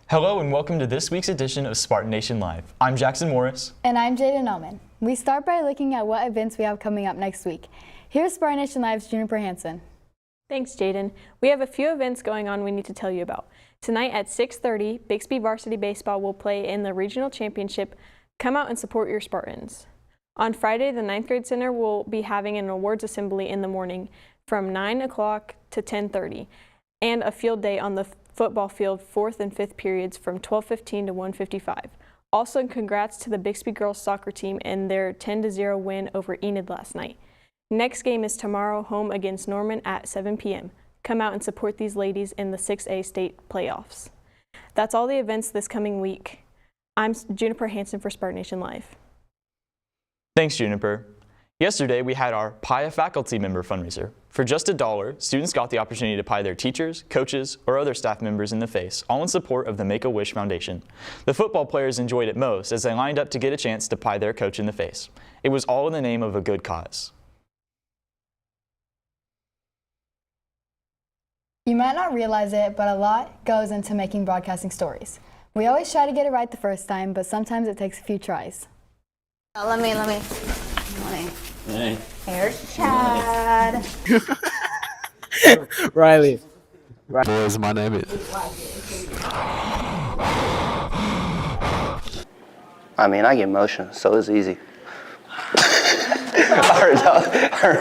Hello and welcome to this week's edition of Spartan Nation Live. I'm Jackson Morris. And I'm Jaden Ullman. We start by looking at what events we have coming up next week. Here's Spartan Nation Live's Juniper Hansen. Thanks, Jaden. We have a few events going on we need to tell you about. Tonight at 6:30, Bixby Varsity Baseball will play in the Regional Championship. Come out and support your Spartans. On Friday, the 9th grade center will be having an awards assembly in the morning from 9 o'clock to 10:30 and a field day on the football field 4th and 5th periods from 12:15 to 1:55. Also, congrats to the Bixby girls soccer team and their 10-0 win over Enid last night. Next game is tomorrow, home against Norman at 7 p.m. Come out and support these ladies in the 6A state playoffs. That's all the events this coming week. I'm Juniper Hansen for Spartan Nation Live. Thanks, Juniper. Yesterday, we had our Pie a Faculty Member fundraiser. For just $1, students got the opportunity to pie their teachers, coaches, or other staff members in the face, all in support of the Make-A-Wish Foundation. The football players enjoyed it most as they lined up to get a chance to pie their coach in the face. It was all in the name of a good cause. You might not realize it, but a lot goes into making broadcasting stories. We always try to get it right the first time, but sometimes it takes a few tries. Let me. Hey. Here's Chad. Riley. Boys, my name is. I mean, I get motion, so it's easy.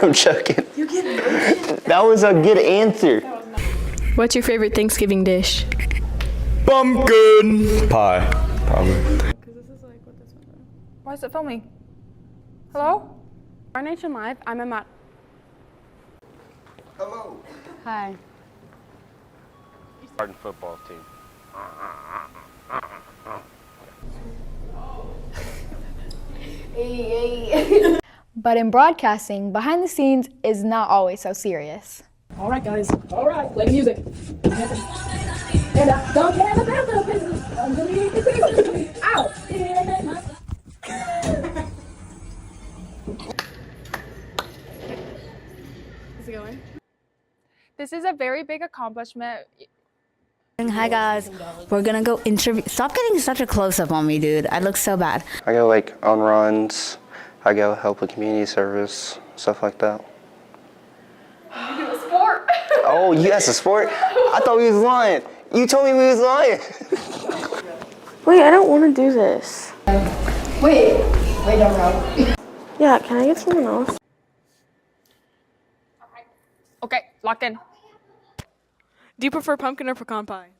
I'm joking. You get motion? That was a good answer. What's your favorite Thanksgiving dish? Pumpkin pie, probably. Why is it filming? Hello? Our Nation Live, I'm Emma. Hello. Hi. Spartan football team. But in broadcasting, behind the scenes is not always so serious. All right, guys. All right, play the music. And don't care about the business. I'm gonna get the Ow! Is it going? This is a very big accomplishment. Hi guys, we're gonna go interview. Stop getting such a close-up on me, dude. I look so bad. I go like on runs. I go help with community service, stuff like that. You do a sport. Oh, yes, a sport? I thought we was lying. You told me we was lying. Wait, I don't want to do this. Wait, don't go. Yeah, can I get someone else? Okay, locked in. Do you prefer pumpkin or pecan pie?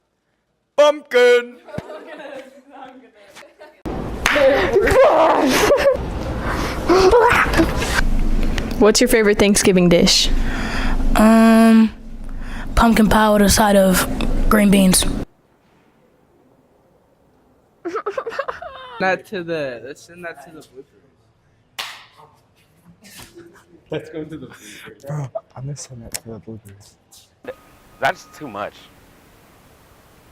Pumpkin! What's your favorite Thanksgiving dish? Pumpkin pie with a side of green beans. Let's send that to the bloopers. Let's go to the bloopers. Bro, I'm gonna send that to the bloopers. That's too much.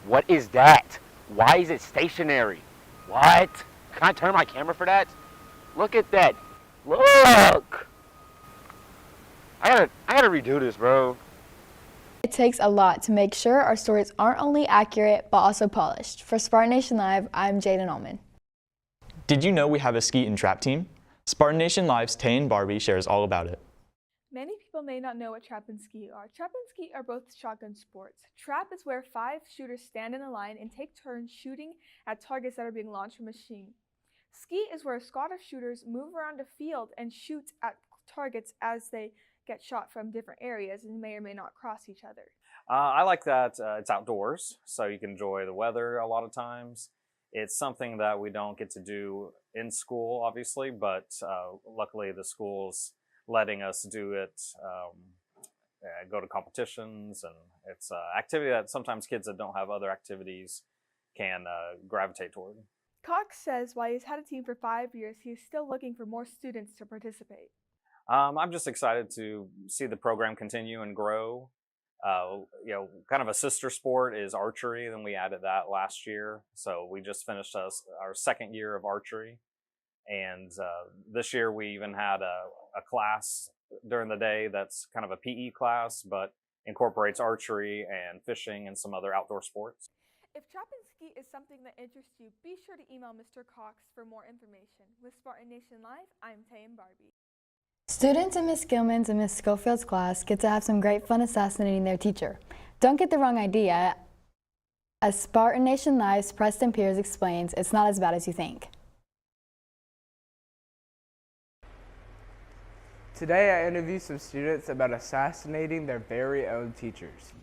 What is that? Why is it stationary? What? Can I turn my camera for that? Look at that. Look! I gotta redo this, bro. It takes a lot to make sure our stories aren't only accurate, but also polished. For Spartan Nation Live, I'm Jaden Ullman. Did you know we have a skeet and trap team? Spartan Nation Live's Tay and Barbie shares all about it. Many people may not know what trap and skeet are. Trap and skeet are both shotgun sports. Trap is where 5 shooters stand in a line and take turns shooting at targets that are being launched from a machine. Skeet is where a squad of shooters move around a field and shoot at targets as they get shot from different areas and may or may not cross each other. I like that it's outdoors, so you can enjoy the weather a lot of times. It's something that we don't get to do in school, obviously, but luckily the school's letting us do it, go to competitions, and it's an activity that sometimes kids that don't have other activities can gravitate toward. Cox says while he's had a team for 5 years, he's still looking for more students to participate. I'm just excited to see the program continue and grow. Kind of a sister sport is archery, and we added that last year. So we just finished our second year of archery. And this year we even had a class during the day that's kind of a PE class, but incorporates archery and fishing and some other outdoor sports. If trap and ski is something that interests you, be sure to email Mr. Cox for more information. With Spartan Nation Live, I'm Tay and Barbie. Students in Miss Gilman's and Miss Schofield's class get to have some great fun assassinating their teacher. Don't get the wrong idea. As Spartan Nation Live's Preston Pierce explains, it's not as bad as you think. Today I interviewed some students about assassinating their very own teachers.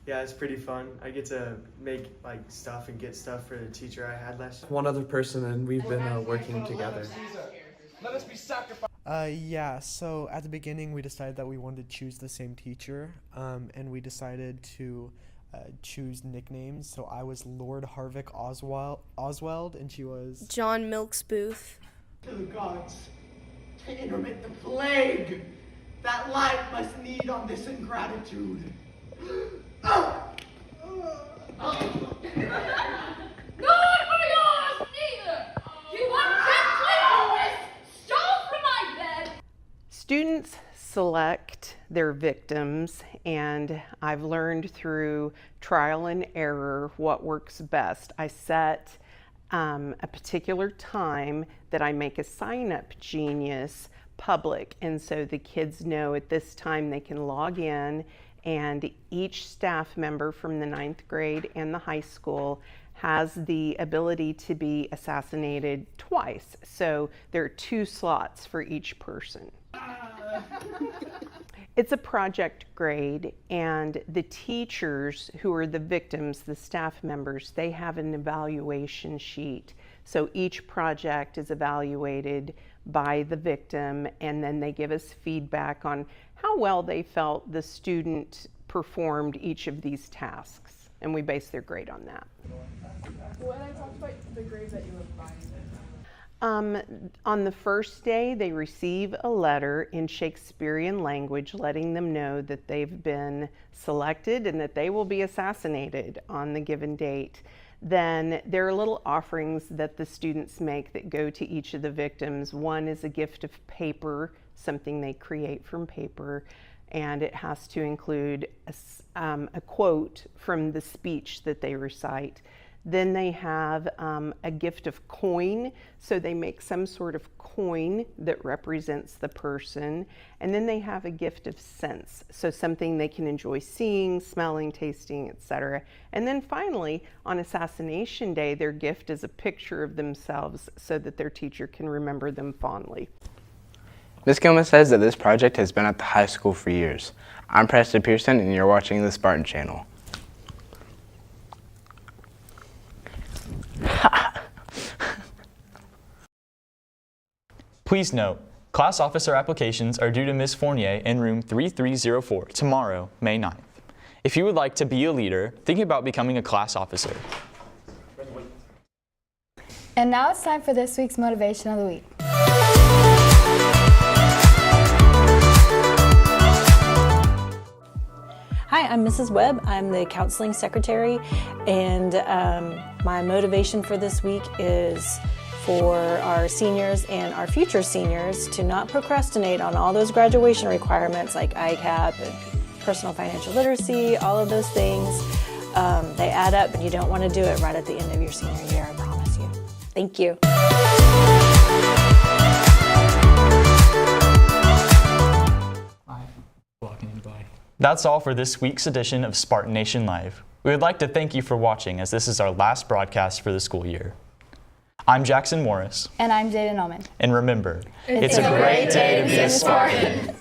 Yeah, it's pretty fun. I get to make stuff and get stuff for the teacher I had last year. One other person, and we've been working together. Let us be sacrificed. Yeah, so at the beginning we decided that we wanted to choose the same teacher, and we decided to choose nicknames. So I was Lord Harvick Oswald, and she was John Milks Booth. To the gods, to intermit the plague that life must need on this ingratitude. Not for yours, neither! You unjust stole from my bed! Students select their victims, and I've learned through trial and error what works best. I set a particular time that I make a sign-up Genius public, and so the kids know at this time they can log in, and each staff member from the 9th grade and the high school has the ability to be assassinated twice. So there are 2 slots for each person. It's a project grade, and the teachers who are the victims, the staff members, they have an evaluation sheet. So each project is evaluated by the victim, and then they give us feedback on how well they felt the student performed each of these tasks, and we base their grade on that. When I talked about the grades that you were finding. On the first day, they receive a letter in Shakespearean language letting them know that they've been selected and that they will be assassinated on the given date. Then there are little offerings that the students make that go to each of the victims. One is a gift of paper, something they create from paper, and it has to include a quote from the speech that they recite. Then they have a gift of coin, so they make some sort of coin that represents the person. And then they have a gift of sense, so something they can enjoy seeing, smelling, tasting, etc. And then finally, on Assassination Day, their gift is a picture of themselves so that their teacher can remember them fondly. Ms. Gilman says that this project has been at the high school for years. I'm Preston Pearson, and you're watching the Spartan channel. Please note, class officer applications are due to Ms. Fournier in room 3304 tomorrow, May 9th. If you would like to be a leader, think about becoming a class officer. And now it's time for this week's Motivation of the Week. Hi, I'm Mrs. Webb. I'm the counseling secretary, and my motivation for this week is for our seniors and our future seniors to not procrastinate on all those graduation requirements like ICAP and personal financial literacy, all of those things. They add up, and you don't want to do it right at the end of your senior year, I promise you. Thank you. That's all for this week's edition of Spartan Nation Live. We would like to thank you for watching, as this is our last broadcast for the school year. I'm Jackson Morris. And I'm Jaden Ullman. And remember, it's a great day to be a Spartan.